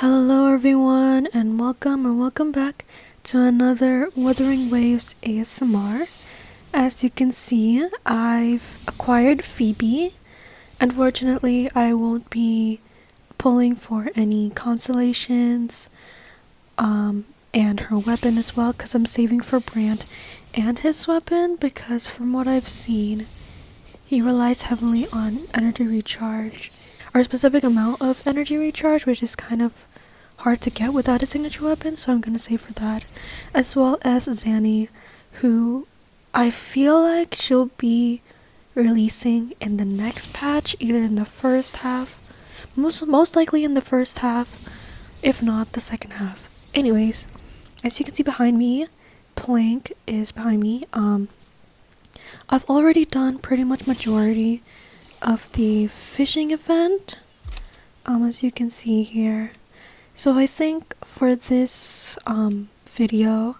Hello everyone and welcome back to another Wuthering Waves ASMR. As you can see, I've acquired Phoebe. Unfortunately, I won't be pulling for any constellations and her weapon as well because I'm saving for Brant and his weapon because from what I've seen, he relies heavily on energy recharge, or a specific amount of energy recharge, which is kind of hard to get without a signature weapon, so I'm gonna save for that. As well as Zanny, who I feel like she'll be releasing in the next patch, either in the first half, most likely in the first half, if not the second half. Anyways, as you can see behind me, Plank is behind me. I've already done pretty much majority of the fishing event, as you can see here. So I think for this video,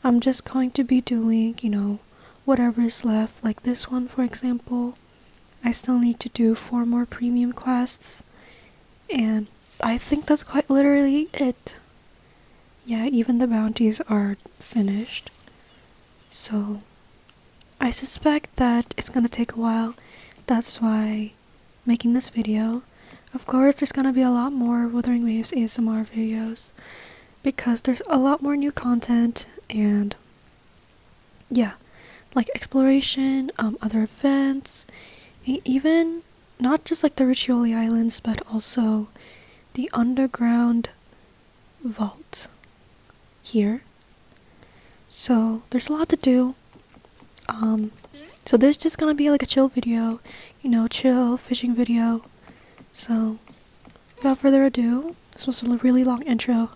I'm just going to be doing, whatever is left, like this one for example. I still need to do 4 more premium quests, and I think that's quite literally it. Yeah, even the bounties are finished. So I suspect that it's gonna take a while. That's why making this video. Of course, there's gonna be a lot more Wuthering Waves ASMR videos because there's a lot more new content and yeah, like exploration, other events, even not just like the Riccioli Islands, but also the underground vault here. So there's a lot to do. So this is just gonna be like a chill video, chill fishing video. So without further ado, this was a really long intro,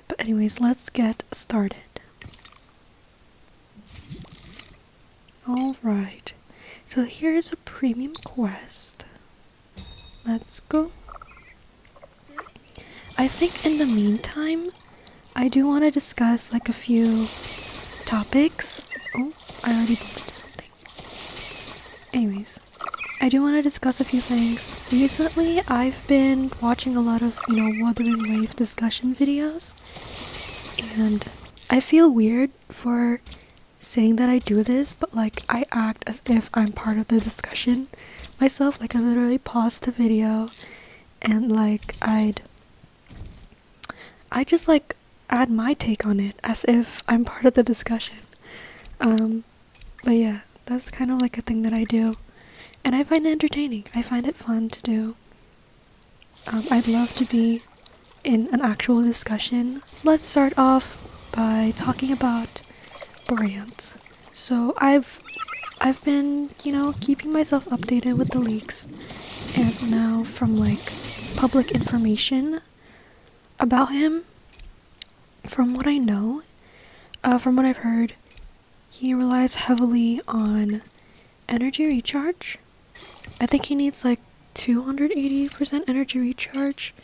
but anyways, let's get started. Alright, so here's a premium quest. Let's go. I think in the meantime, I do want to discuss like a few topics. Oh, I already bumped into something. Anyways, I do want to discuss a few things. Recently, I've been watching a lot of, Wuthering Waves discussion videos, and I feel weird for saying that I do this, but like I act as if I'm part of the discussion myself. Like I literally pause the video and like I just like add my take on it as if I'm part of the discussion. But yeah, that's kind of like a thing that I do. And I find it entertaining. I find it fun to do. I'd love to be in an actual discussion. Let's start off by talking about Brant. So I've been, keeping myself updated with the leaks, and now from like public information about him, from what I know, from what I've heard, he relies heavily on energy recharge. I think he needs like 280% energy recharge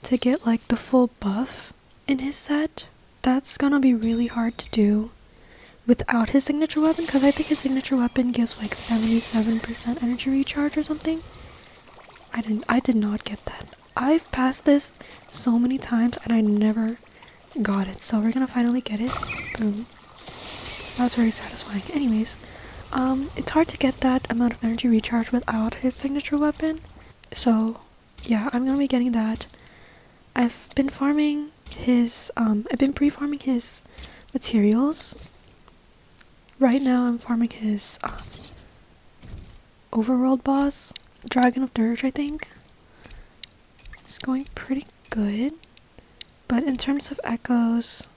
to get like the full buff in his set. That's gonna be really hard to do without his signature weapon, because I think his signature weapon gives like 77% energy recharge or something. I did not get that. I've passed this so many times and I never got it, so we're gonna finally get it. Boom. That was very satisfying. Anyways, it's hard to get that amount of energy recharge without his signature weapon. So yeah, I'm gonna be getting that. I've been farming his I've been pre-farming his materials. Right now I'm farming his overworld boss, Dragon of Dirge, I think. It's going pretty good. But in terms of echoes,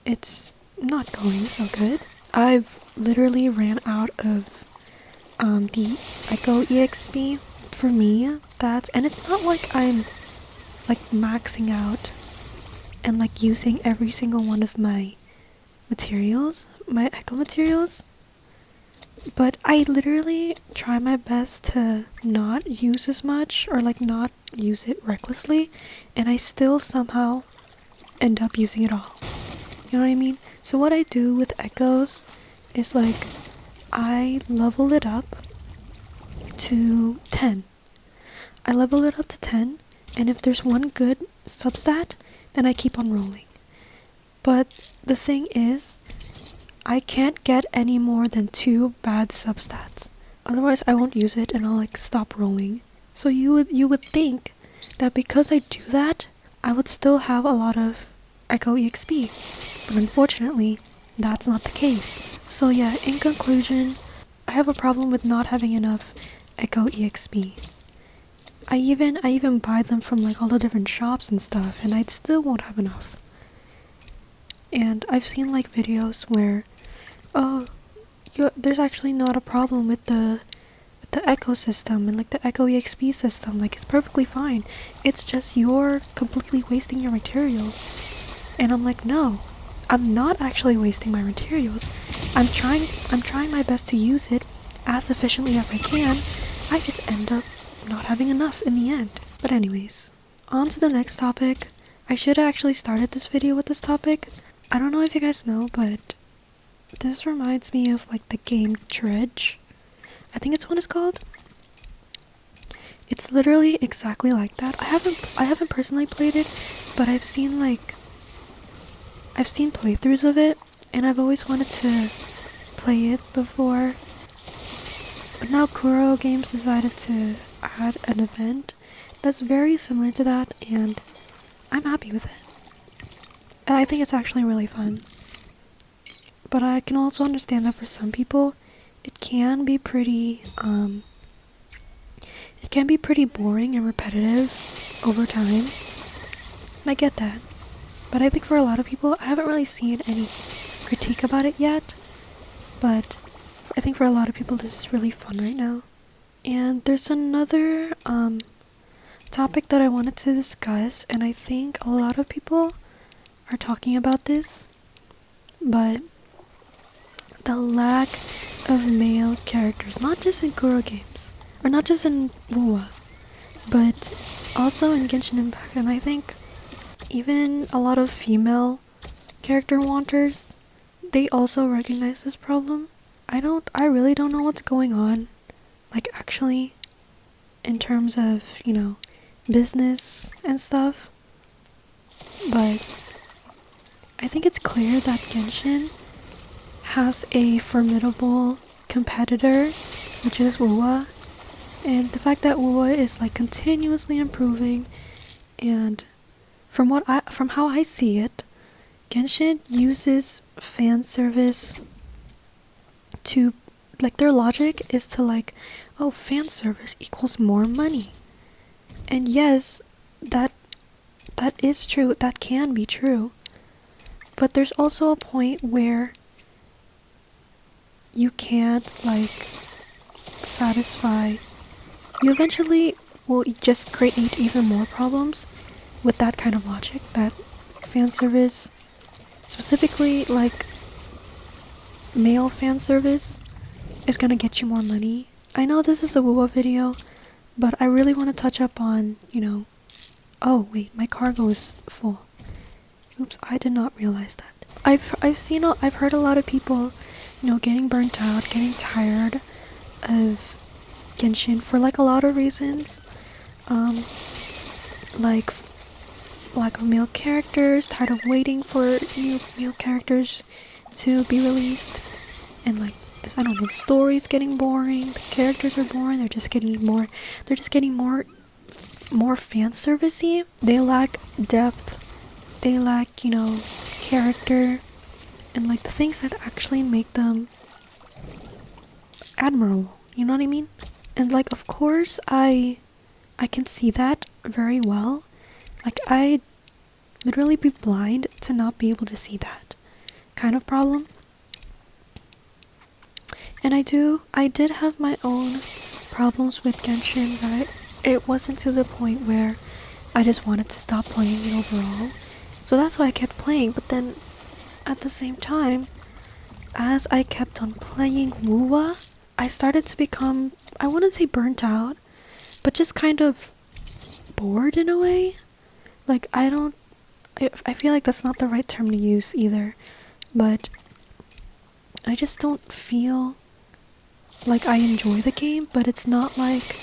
it's not going so good. I've literally ran out of the Echo EXP for me. And it's not like I'm like maxing out and like using every single one of my materials, my Echo materials. But I literally try my best to not use as much, or like not use it recklessly, and I still somehow end up using it all. You know what I mean? So what I do with echoes is like I level it up to 10. I level it up to 10 and if there's one good substat, then I keep on rolling. But the thing is, I can't get any more than 2 bad substats. Otherwise, I won't use it and I'll like stop rolling. So you would think that because I do that, I would still have a lot of Echo EXP. But unfortunately, that's not the case. So yeah, in conclusion, I have a problem with not having enough Echo EXP. I even buy them from like all the different shops and stuff, and I still won't have enough. And I've seen like videos where, there's actually not a problem with the Echo system and like the Echo EXP system. Like it's perfectly fine. It's just you're completely wasting your materials. And I'm like, no, I'm not actually wasting my materials. I'm trying my best to use it as efficiently as I can. I just end up not having enough in the end. But anyways, on to the next topic. I should have actually started this video with this topic. I don't know if you guys know, but this reminds me of like the game Dredge. I think it's what it's called. It's literally exactly like that. I haven't personally played it, but I've seen playthroughs of it, and I've always wanted to play it before. But now Kuro Games decided to add an event that's very similar to that, and I'm happy with it. And I think it's actually really fun. But I can also understand that for some people, it can be pretty boring and repetitive over time. And I get that. But I think for a lot of people, I haven't really seen any critique about it yet. But I think for a lot of people, this is really fun right now. And there's another topic that I wanted to discuss, and I think a lot of people are talking about this, but the lack of male characters, not just in Kuro games, or not just in WuWa, but also in Genshin Impact. And I think even a lot of female character wanters, they also recognize this problem. I really don't know what's going on, like actually, in terms of, business and stuff, but I think it's clear that Genshin has a formidable competitor, which is WuWa, and the fact that WuWa is like continuously improving, and from how I see it, Genshin uses fan service to, like, their logic is to like, oh, fan service equals more money. And yes, that is true, that can be true. But there's also a point where you can't like satisfy, you eventually will just create even more problems with that kind of logic, that fan service, specifically like male fan service, is gonna get you more money. I know this is a WuWa video, but I really want to touch up on, oh wait, my cargo is full. Oops, I did not realize that. I've heard a lot of people, getting burnt out, getting tired of Genshin for like a lot of reasons. Like lack of male characters, tired of waiting for new male characters to be released, and like this, I don't know, the story's getting boring, the characters are boring, they're just getting more fan servicey. They lack depth, they lack, character, and like the things that actually make them admirable, you know what I mean? And like, of course, I can see that very well. Like, I'd literally be blind to not be able to see that kind of problem. And I did have my own problems with Genshin, but it wasn't to the point where I just wanted to stop playing it overall. So that's why I kept playing. But then at the same time, as I kept on playing WuWa, I started to become, I wouldn't say burnt out, but just kind of bored in a way. Like, I feel like that's not the right term to use either, but I just don't feel like I enjoy the game. But it's not like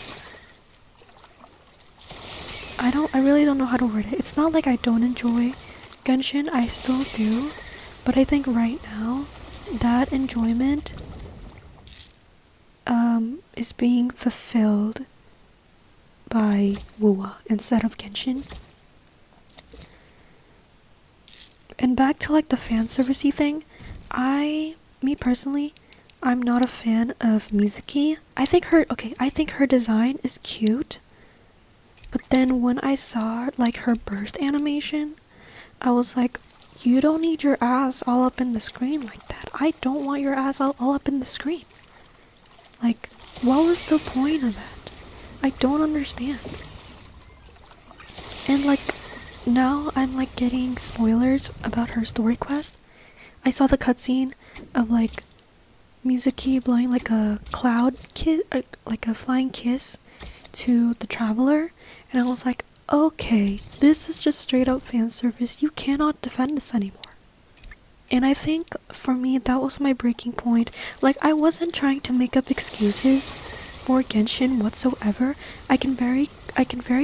I really don't know how to word it. It's not like I don't enjoy Genshin, I still do, but I think right now that enjoyment is being fulfilled by WuWa instead of Genshin. And back to like the fan servicey thing, me personally, I'm not a fan of Mizuki. I think her design is cute, but then when I saw like her burst animation, I was like, you don't need your ass all up in the screen like that. I don't want your ass all up in the screen. Like, what was the point of that? I don't understand. And like, now I'm like getting spoilers about her story quest. I saw the cutscene of like Mizuki blowing like a cloud kiss, like a flying kiss to the traveler, and I was like, okay, this is just straight up fan service. You cannot defend this anymore. And I think for me that was my breaking point. Like, I wasn't trying to make up excuses for Genshin whatsoever. I can very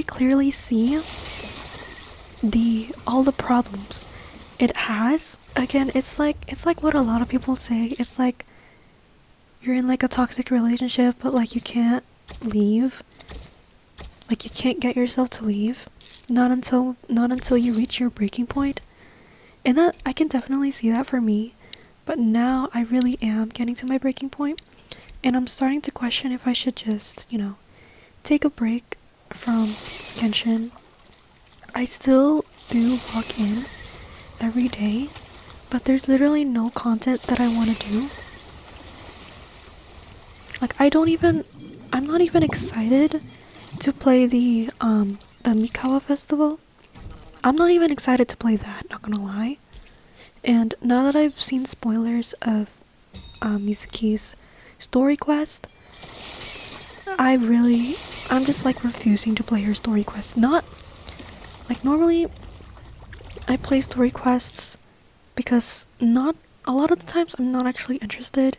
clearly see all the problems it has. Again, it's like what a lot of people say. It's like you're in like a toxic relationship, but like you can't leave. Like, you can't get yourself to leave. Not until you reach your breaking point. And that, I can definitely see that for me. But now I really am getting to my breaking point. And I'm starting to question if I should just, take a break from Genshin. I still do log in every day, but there's literally no content that I want to do. Like, I'm not even excited to play the Mikawa festival. I'm not even excited to play that, not gonna lie. And now that I've seen spoilers of Mizuki's story quest, I'm just like refusing to play her story quest. Not like, normally I play story quests because not a lot of the times I'm not actually interested,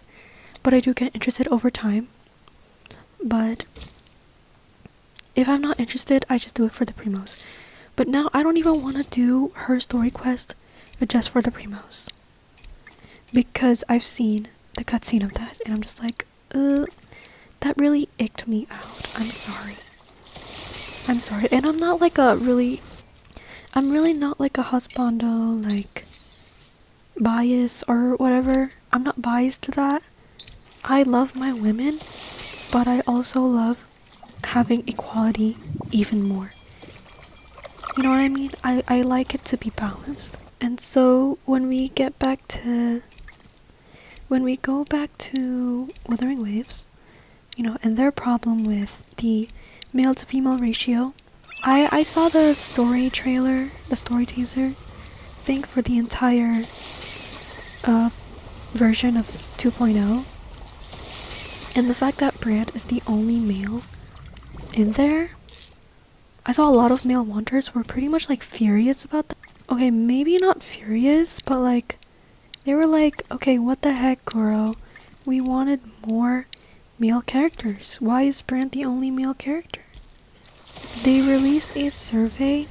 but I do get interested over time. But if I'm not interested, I just do it for the primos. But now I don't even want to do her story quest just for the primos, because I've seen the cutscene of that and I'm just like, that really icked me out. I'm sorry. And I'm really not like a husbando, like, bias or whatever. I'm not biased to that. I love my women, but I also love having equality even more. You know what I mean? I like it to be balanced. And so when we go back to Wuthering Waves, and their problem with the male to female ratio, I saw the story trailer, the story teaser thing for the entire version of 2.0, and the fact that Brant is the only male in there, I saw a lot of male wanters were pretty much like furious about that. Okay, maybe not furious, but like, they were like, okay, what the heck, Goro? We wanted more male characters. Why is Brant the only male character? They released a survey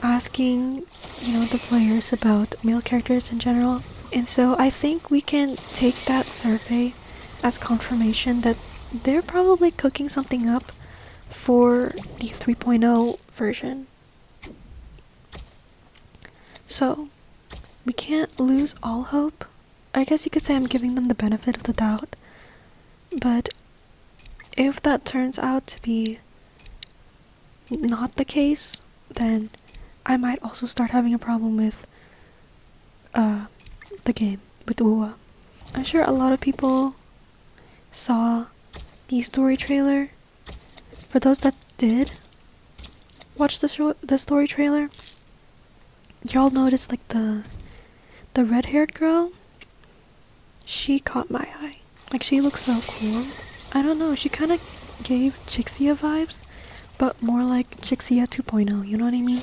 asking, the players about male characters in general. And so I think we can take that survey as confirmation that they're probably cooking something up for the 3.0 version. So, we can't lose all hope. I guess you could say I'm giving them the benefit of the doubt. But if that turns out to be not the case, then I might also start having a problem with the game, with WuWa. I'm sure a lot of people saw the story trailer. For those that did watch the story trailer, y'all noticed like the red-haired girl. She caught my eye. Like, she looks so cool. I don't know, she kind of gave Chixia vibes, but more like Chixia 2.0, you know what I mean?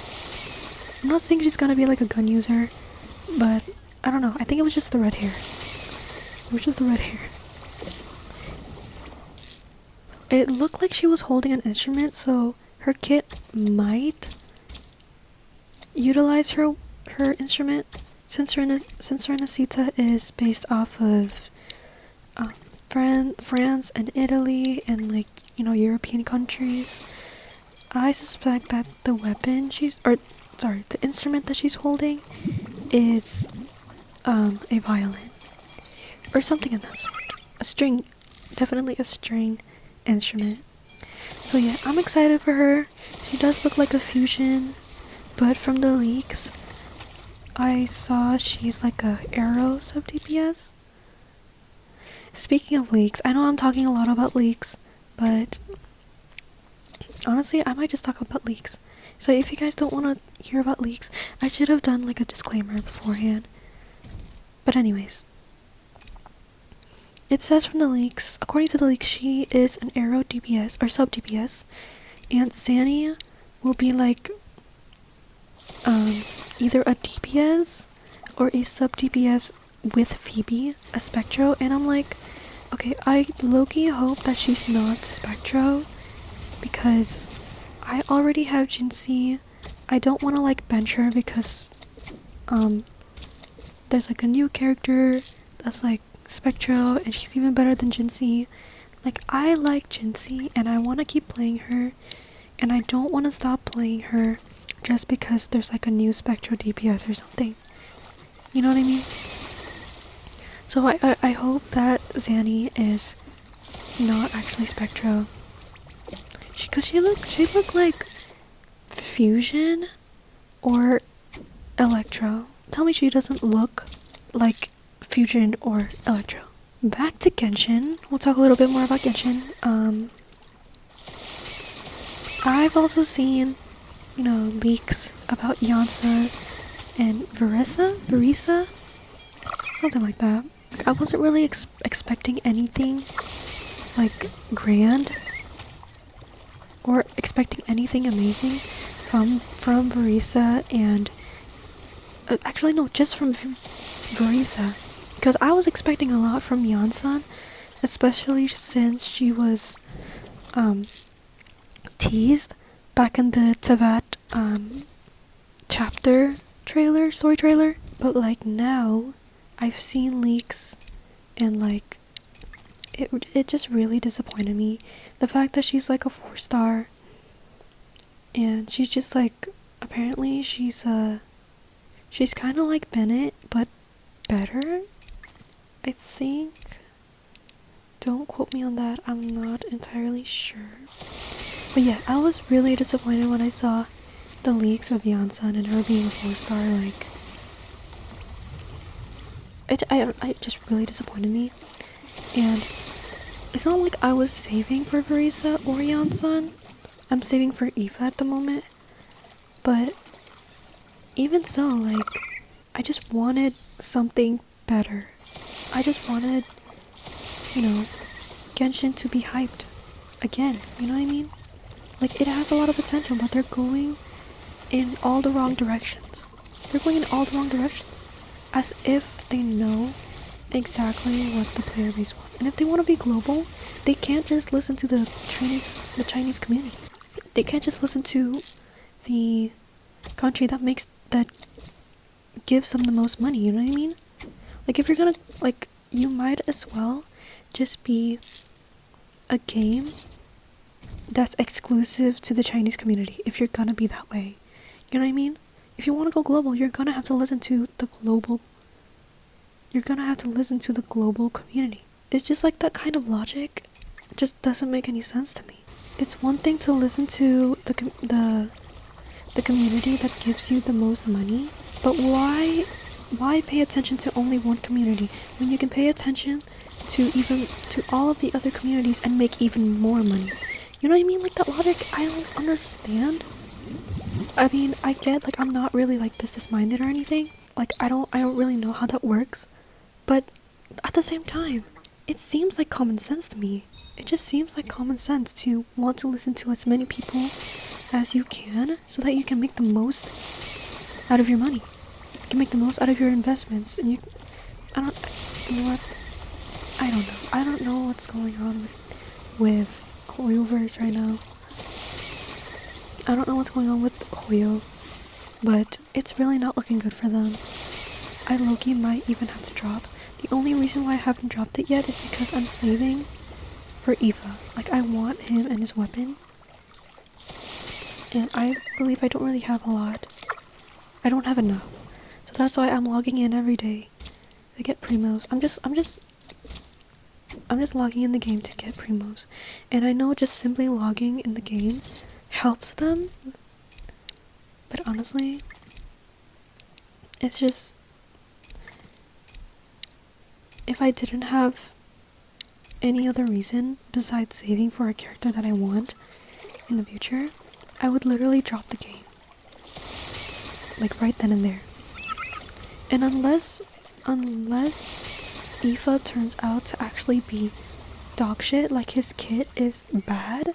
I'm not saying she's gonna be like a gun user, but I don't know, I think it was just the red hair. It looked like she was holding an instrument, so her kit might utilize her instrument, since Renesita is based off of France and Italy and like, you know, European countries. I suspect that the instrument that she's holding is a violin or something of that sort. A string, definitely a string instrument. So yeah, I'm excited for her. She does look like a fusion, but from the leaks, I saw she's like a arrow sub DPS. Speaking of leaks, I know I'm talking a lot about leaks, but honestly, I might just talk about leaks. So if you guys don't want to hear about leaks, I should have done like a disclaimer beforehand. But anyways, it says from the leaks, according to the leaks, she is an arrow DPS or sub DPS, and Zanny will be like either a DPS or a sub DPS with Phoebe, a Spectro, and I'm like, okay, I low-key hope that she's not Spectro, because I already have Jinsei. I don't want to like bench her because there's like a new character that's like Spectro and she's even better than Jinsei. Like, I like Jinsei and I want to keep playing her, and I don't want to stop playing her just because there's like a new Spectro DPS or something. You know what I mean? So I hope that Zanny is not actually Spectro. She looked like Fusion or Electro. Tell me she doesn't look like Fusion or Electro. Back to Genshin. We'll talk a little bit more about Genshin. I've also seen, you know, leaks about Yansa and Verisa? Something like that. I wasn't really expecting anything like grand or expecting anything amazing from Verisa, and actually no, just from Verisa, because I was expecting a lot from Yansan, especially since she was teased back in the Tevat chapter trailer, story trailer. But like now I've seen leaks and like it just really disappointed me. The fact that she's like a 4-star and she's just like, apparently she's kind of like Bennett but better, I think. Don't quote me on that, I'm not entirely sure. But yeah, I was really disappointed when I saw the leaks of Yansan and her being a 4-star. Like, it just really disappointed me. And it's not like I was saving for Verisa or Yansan. I'm saving for Aoife at the moment. But even so, like, I just wanted something better. I just wanted, you know, Genshin to be hyped again. You know what I mean? Like, it has a lot of potential, but they're going in all the wrong directions. They're going in all the wrong directions. As if they know exactly what the player base wants. And if they want to be global, they can't just listen to the Chinese community. They can't just listen to the country that gives them the most money, you know what I mean? Like, if you're gonna, like, you might as well just be a game that's exclusive to the Chinese community, if you're gonna be that way. You know what I mean? If you want to go global, you're gonna have to listen to the global community. It's just like that kind of logic just doesn't make any sense to me. It's one thing to listen to the community that gives you the most money, but why pay attention to only one community when you can pay attention to all of the other communities and make even more money? You know what I mean? Like, that logic, I don't understand. I mean, I get, like, I'm not really like business minded or anything. Like, I don't really know how that works. But at the same time, it seems like common sense to me. It just seems like common sense to want to listen to as many people as you can so that you can make the most out of your money. You can make the most out of your investments. And you know what? I don't know. I don't know what's going on with Oilverse right now. I don't know what's going on with Hoyo, but it's really not looking good for them. I low-key might even have to drop. The only reason why I haven't dropped it yet is because I'm saving for Eva. Like, I want him and his weapon. And I believe I don't really have a lot. I don't have enough. So that's why I'm logging in every day to get primos. I'm just logging in the game to get primos. And I know just simply logging in the game helps them. But honestly, it's just, if I didn't have any other reason besides saving for a character that I want in the future, I would literally drop the game. Like right then and there. And unless Aoife turns out to actually be dog shit, like his kit is bad,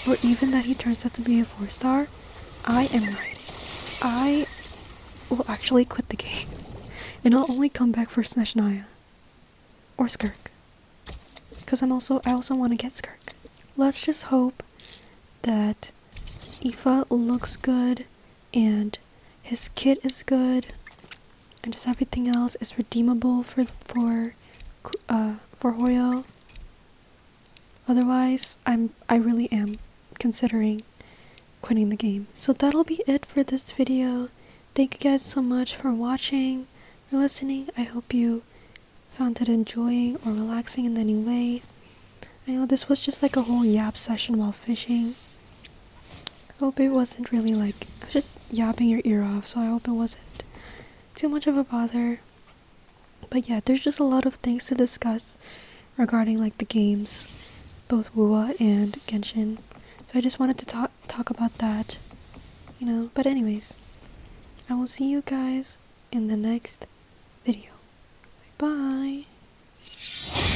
or even that he turns out to be a 4-star, I am writing. I will actually quit the game. And I'll only come back for Snezhnaya. Or Skirk. Because I also want to get Skirk. Let's just hope that Aoife looks good and his kit is good and just everything else is redeemable for Hoyo. Otherwise, I really am considering quitting the game. So that'll be it for this video. Thank you guys so much for watching, for listening. I hope you found it enjoying or relaxing in any way. I know this was just like a whole yap session while fishing. I hope it wasn't really like, I was just yapping your ear off, so I hope it wasn't too much of a bother. But yeah, there's just a lot of things to discuss regarding like the games, both WuWa and Genshin. So I just wanted to talk about that, you know. But anyways, I will see you guys in the next video.